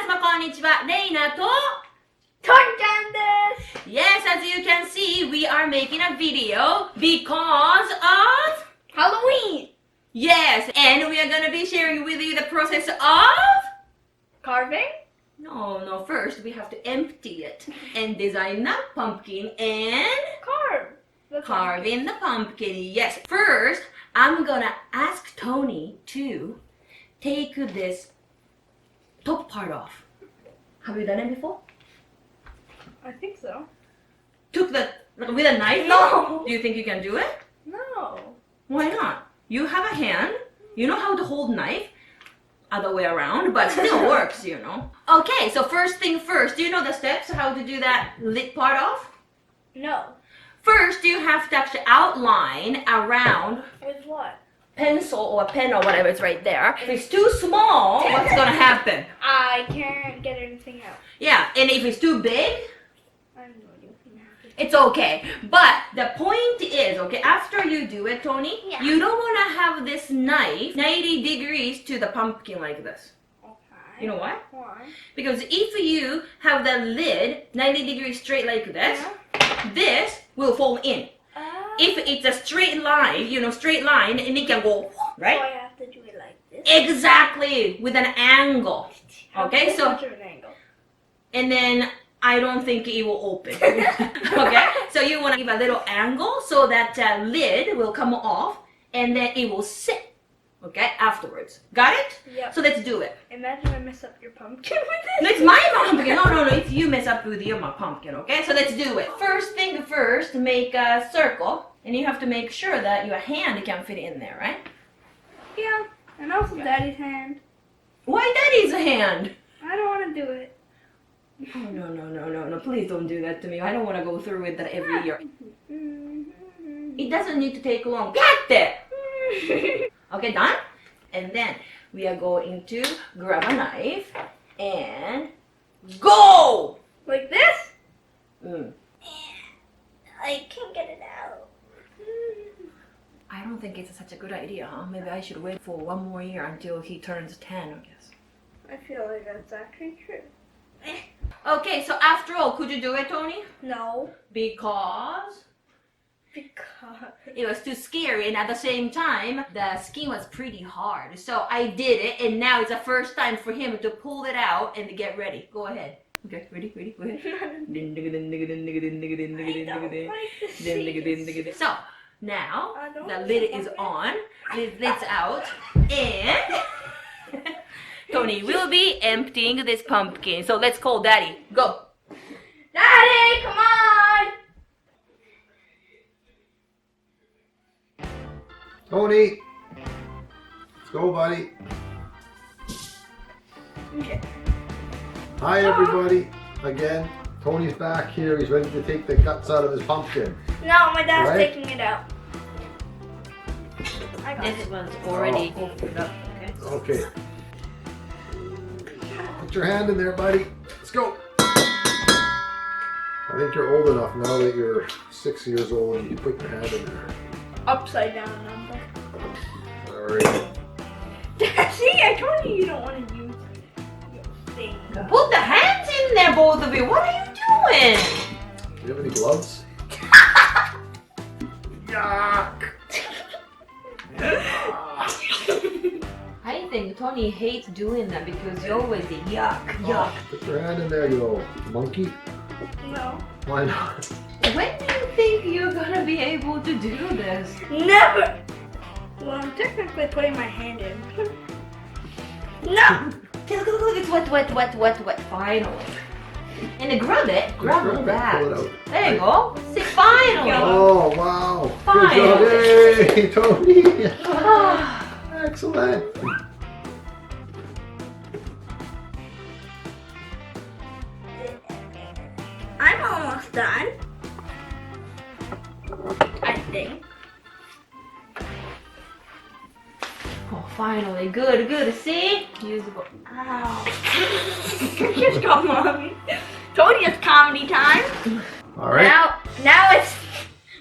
様こんにちは。レイナとトンちゃんです。 Yes, as you can see, we are making a video because of Halloween. Yes, and we are going to be sharing with you the process of Carving. No, first we have to empty it and design the pumpkin and carve in the pumpkin. Yes, first I'm gonna ask Tony to take this top part off. Have you done it before? I think so. Took the with a knife? No. Do you think you can do it? No. Why not? You have a hand. You know how to hold knife. Other way around, but still works, you know. Okay, so first thing first. Do you know the steps how to do that lid part off? No. First, you have to actually outline around With what? pencil or pen or whatever is right there. If it's too small, what's gonna happen? I can't get anything out. Yeah, and if it's too big, I have no idea what's gonna happen. it's okay. But the point is, okay, after you do it, Tony, Yeah. you don't wanna have this knife 90 degrees to the pumpkin like this. Okay. You know why? Why? Because if you have the lid 90 degrees straight like this, this will fall in. If it's a straight line, straight line, and it can go, right? So I have to do it like this. Exactly, with an angle. Okay, How so, much of an angle? and then I don't think it will open. Okay, so you want to give a little angle so that lid will come off and then it will sit. Okay, afterwards. Got it? Yep. So let's do it. Imagine I mess up your pumpkin with No, this. it's my pumpkin. No. If you mess up with your pumpkin, okay? So let's do it. First thing first, make a circle. And you have to make sure that your hand can fit in there, right? Yeah. And also Daddy's hand. Why Daddy's hand? I don't want to do it. Oh, no. Please don't do that to me. I don't want to go through with that every year. It doesn't need to take long. Get it! Okay, done? And then we are going to grab a knife and go! Like this? Mm. I can't get it out. I don't think it's such a good idea, huh? Maybe I should wait for one more year until he turns 10, I guess. I feel like that's actually true. Okay, so after all, could you do it, Tony? No. Because it was too scary, and at the same time, the skin was pretty hard. So I did it, and now it's the first time for him to pull it out and get ready. Go ahead. Okay, ready? Go ahead. So now the lid is on, lid's out, and Tony will be emptying this pumpkin. So let's call Daddy. Go. Daddy, come on! Tony, let's go, buddy. Okay. Hi, everybody. Again, Tony's back here. He's ready to take the guts out of his pumpkin. No, my dad's Right? taking it out. I got This it. one's already opened up, okay? Okay. Put your hand in there, buddy. Let's go. I think you're old enough now that you're 6 years old and you can put your hand in there. Upside down number. All right. See, I told you don't want to use your thing. Put the hands in there, both of you. What are you doing? Do you have any gloves? Yuck. I think Tony hates doing that because you always say yuck. Oh, put your hand in there, you little monkey. No. Why not? When do you think you're gonna be able to do this? Never! Well, I'm technically putting my hand in. No! Look, it's wet. Finally. And then grab it back. Pull it out. There you go. See, finally. Oh, wow. Fine. Good job. Yay, Tony. Excellent. I'm almost done. I think. Oh, finally. Good. See? Usable. Ow. Just got mommy. Told you it's comedy time. All right. Now it's...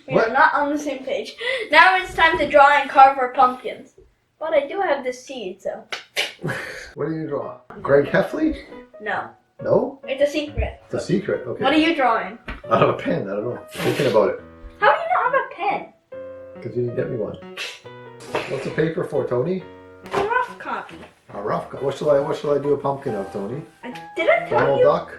We're What? not on the same page. Now it's time to draw and carve our pumpkins. But I do have the seed, so... What do you draw? Greg Heffley? No. No? It's a secret. It's a secret. Okay. What are you drawing? I have a pen. I don't know. Thinking about it. How do you not have a pen? Because you didn't get me one. What's the paper for, Tony? A rough copy. A rough. What shall I do a pumpkin of, Tony? Did I tell Donald you? Duck.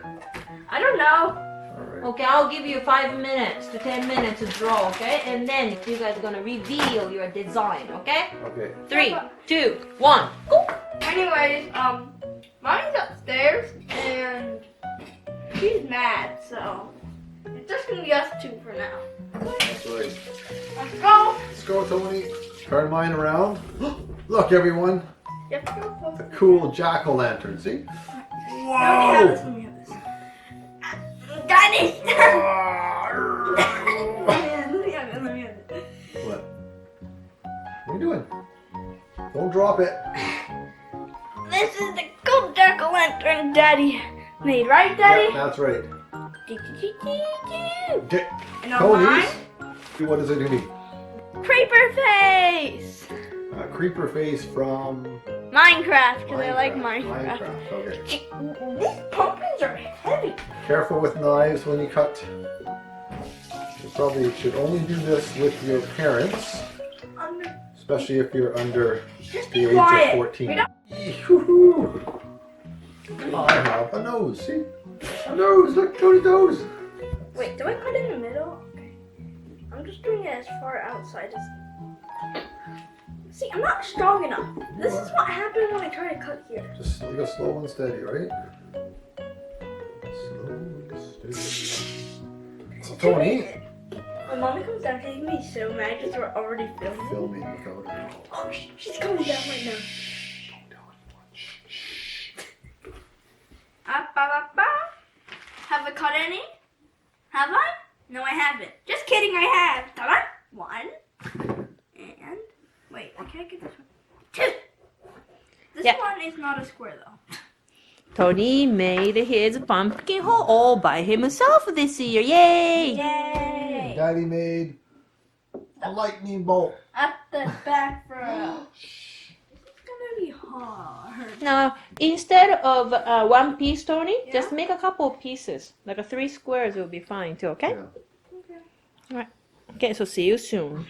I don't know. All right. Okay, I'll give you 5 minutes to 10 minutes to draw, okay? And then you guys are gonna reveal your design, okay? Okay. 3, 2, 1, go! Anyways, mommy's upstairs and she's mad, so it's just gonna be us two for now. That's right. Let's go. Let's go, Tony. Turn mine around. Look, everyone. You have to go close. A cool jack-o'-lantern. See? Let me have this. Let me have this. Daddy! Let me have it. Let me have it. What? What are you doing? Don't drop it. This is the cool jack-o'-lantern Daddy made, right, Daddy? Yeah, that's right. Okay. And on mine, Tony's. What does it need? creeper face. Creeper face from Minecraft, because I like Minecraft. Okay. These pumpkins are heavy. Careful with knives when you cut. You probably should only do this with your parents, especially if you're under Just the be age quiet. of 14. We don't- Yee-hoo-hoo. I have a nose. See? A nose. Look, Tony's nose. Wait, do I cut in the middle? Okay. I'm just doing it as far outside as... See, I'm not strong enough. This is what happens when I try to cut here. Just you go slow and steady, right? Slow and steady. So, Tony, When mommy comes down, she's gonna be so mad because we're already filming. filming without her. Oh, she's coming down right now. Have I cut any? Have I? No, I haven't. Just kidding, I have. Ta-da! 1. And... Wait, I can't get this one. 2! This Yeah. one is not a square, though. Tony made his pumpkin all by himself this year. Yay! Yay! Daddy made a lightning bolt. At the back row. This is gonna be hard. Now, instead of one piece, Tony, Yeah? just make a couple of pieces. Like 3 squares will be fine too, okay? Yeah. Okay. Alright. Okay, so see you soon.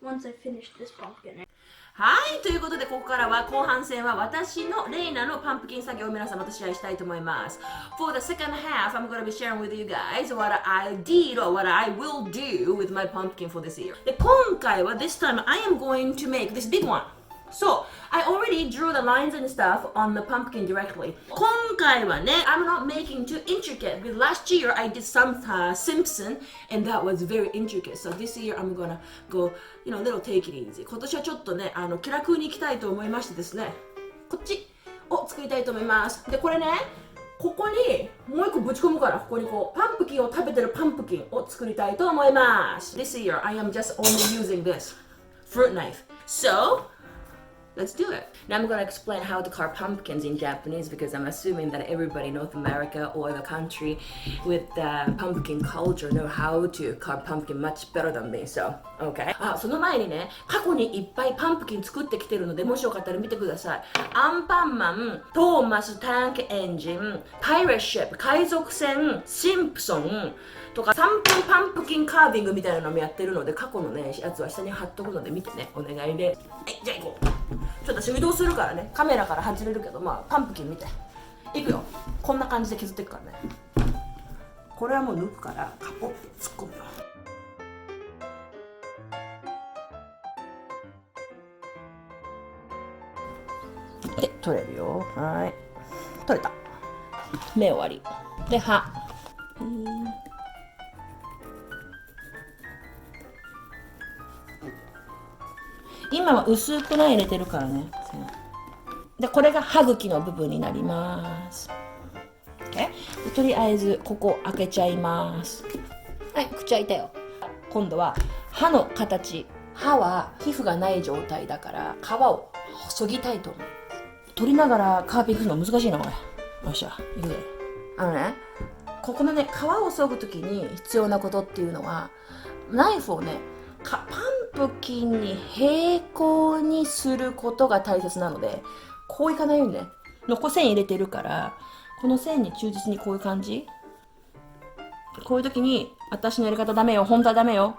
Once I finish this pumpkin. はい、ということでここからは後半戦は私のレイナのパンプキン作業を皆様とシェアしたいと思います。For the second half, I'm going to be sharing with you guys what I did or what I will do with my pumpkin for this year. で、今回は this time I am going to make this big one. So, I already drew the lines and stuff on the pumpkin directly. 今回はね、I'm not making too intricate. Because last year I did some Simpson and that was very intricate. So this year I'm gonna go, little take it easy. 今年はちょっとね、気楽に行きたいと思いましてですね、こっちを作りたいと思います。で、これね、ここにもう一個ぶち込むから、ここにこう、パンプキンを食べてるパンプキンを作りたいと思います。This year I am just only using this fruit knife. So, let's do it. Now I'm going to explain how to carve pumpkins in Japanese because I'm assuming that everybody in North America or the country with the pumpkin culture know how to carve pumpkin much better than me. So, okay. その前にね、過去にいっぱいパンプキン作ってきてるので、もしよかったら見てください。アンパンマン、トーマス・タンク・エンジン、パイレット・シップ、海賊船、シンプソン、とか3分パンプキンカービングみたいなのもやってるので過去のねやつは下に貼っとくので見てねお願いで。はい、じゃあ行こう。ちょっと私移動するからねカメラから外れるけどパンプキン見ていくよ。こんな感じで削っていくからね。これはもう抜くからカポッて突っ込むよ。で取れるよ。はい取れた。目終わりで歯。今は薄く入れてるからね。でこれが歯茎の部分になります。Okay? とりあえずここ開けちゃいます。はい、口開いたよ。今度は歯の形。歯は皮膚がない状態だから皮を削ぎたいと思う。取りながらカービングするの難しいなこれ。よっしゃ、いくぜ。ここのね皮を削ぐときに必要なことっていうのはナイフをねパンプキンに平行にすることが大切なのでこういかないようにね残線入れてるからこの線に忠実にこういう感じ。こういう時に、私のやり方ダメよ。本当はダメよ。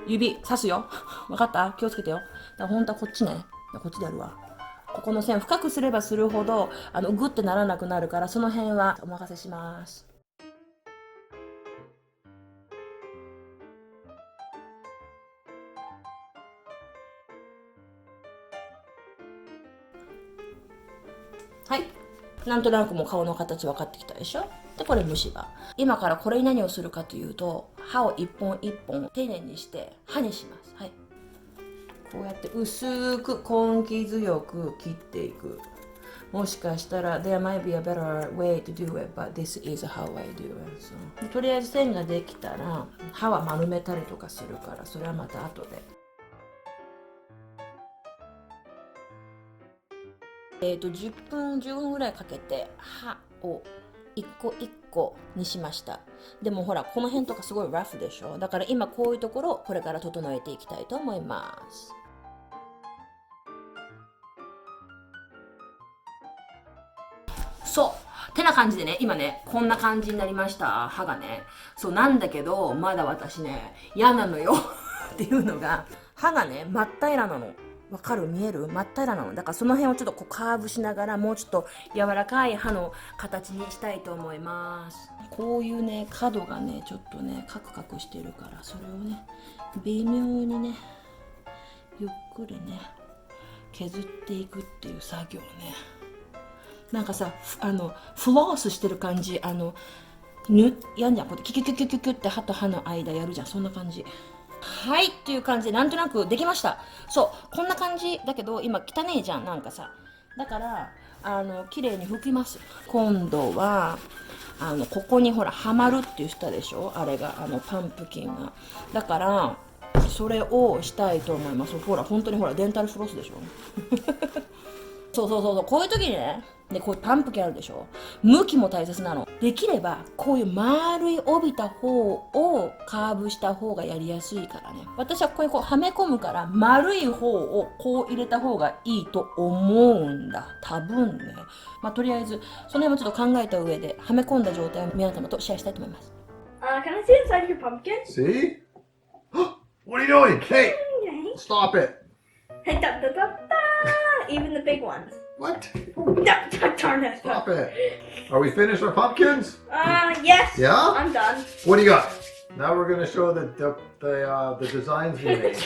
指刺すよ。わかった？気をつけてよ。だから本当はこっちね。こっちでやるわ。ここの線深くすればするほど、グッてならなくなるから、その辺はお任せします。はい。なんとなくもう顔の形分かってきたでしょ。で、これ虫歯。今からこれに何をするかというと、歯を一本一本丁寧にして歯にします。はい。こうやって薄く根気強く切っていく。もしかしたら There might be a better way to do it, but this is how I do it. So, とりあえず線ができたら歯は丸めたりとかするから、それはまた後で。10分15分ぐらいかけて歯を一個一個にしました。でもほらこの辺とかすごいラフでしょ。だから今こういうところをこれから整えていきたいと思います。そうてな感じでね、今ねこんな感じになりました。歯がね。そうなんだけどまだ私ね嫌なのよっていうのが、歯がね真っ平らなの。わかる？見える？真っ平らなの。だからその辺をちょっとこうカーブしながら、もうちょっと柔らかい歯の形にしたいと思います。こういうね角がねちょっとねカクカクしてるから、それをね微妙にねゆっくりね削っていくっていう作業ね。なんかさフロースしてる感じ、やんじゃん。こうやってキュキュキュキュキュって歯と歯の間やるじゃん。そんな感じ。はいっていう感じでなんとなくできました。そうこんな感じだけど今汚ねえじゃん、なんかさ。だから綺麗に拭きます。今度はここにほらはまるって言ったでしょ、あれがパンプキンが。だからそれをしたいと思います。ほら本当にほらデンタルフロスでしょそうこういう時にね、でこういうパンプキンあるでしょ。向きも大切なの。できればこういう丸い帯びた方をカーブした方がやりやすいからね。私はこうはめ込むから丸い方をこう入れた方がいいと思うんだ。多分ね。まあとりあえずその辺もちょっと考えた上ではめ込んだ状態を皆様とシェアしたいと思います。Can I see inside your pumpkin? See? What are you doing? Hey! Stop it! Hey, da da da da! Even the big ones. What? Darn it. Stop it. Are we finished our pumpkins? Yes. Yeah? I'm done. What do you got? Now we're going to show the designs we made.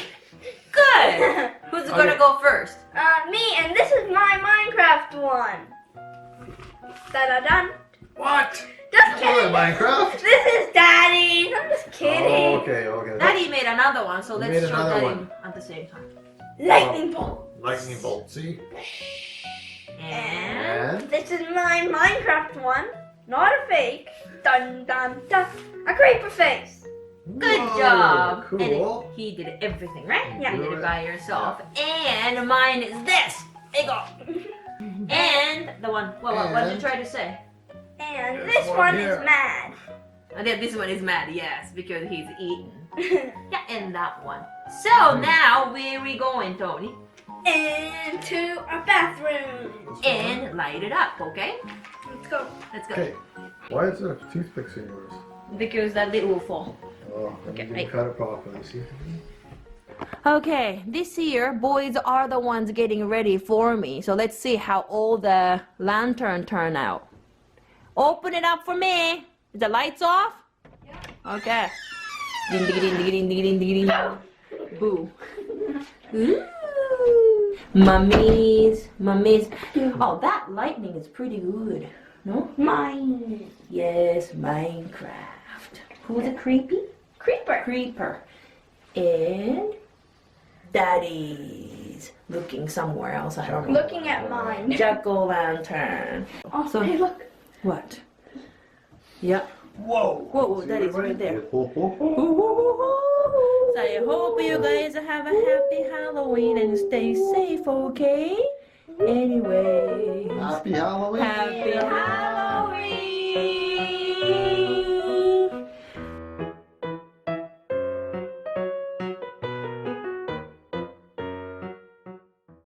Good! Who's gonna go first? Me, and this is my Minecraft one. Da-da-dun. What? Just Sorry, kidding. Minecraft? This is Daddy's. I'm just kidding. Oh, okay. Daddy made another one, so You let's made show another Daddy one. at the same time. Lightning bolt. Lightning bolt, see? And this is my Minecraft one. Not a fake. Dun dun dun. A creeper face. Good Whoa, job! Cool. And he did everything, right? Yeah. You did it by yourself. And mine is this! There you go! And the one, what did you try to say? And There's this one one here. is mad. And then this one is mad, yes, because he's eaten. Yeah, and that one. So now, where are we going, Tony? Into a bathroom. And light it up, okay? Let's go. Let's go. Okay. Why is there toothpicks in yours? Because that lid will fall. Oh, Okay, you didn't right. cut it properly, see? Okay, this year, boys are the ones getting ready for me. So let's see how all the lantern turn out. Open it up for me. Is the lights off? Yeah. Okay. Ding, ding, ding, ding, ding, ding, ding, ding. Boo. Ooh. Mummies. Oh, that lightning is pretty good. No? Mine. Yes, Minecraft. Who's a creepy? Creeper. And Daddy's looking somewhere else. I don't know. Looking at mine. Jack-o'-lantern. Oh, So- hey, look. What? Yeah. Whoa! That is right there. Ho, ho, ho. So I hope you guys have a happy Halloween and stay safe, okay? Anyway. Happy Halloween! Happy Halloween!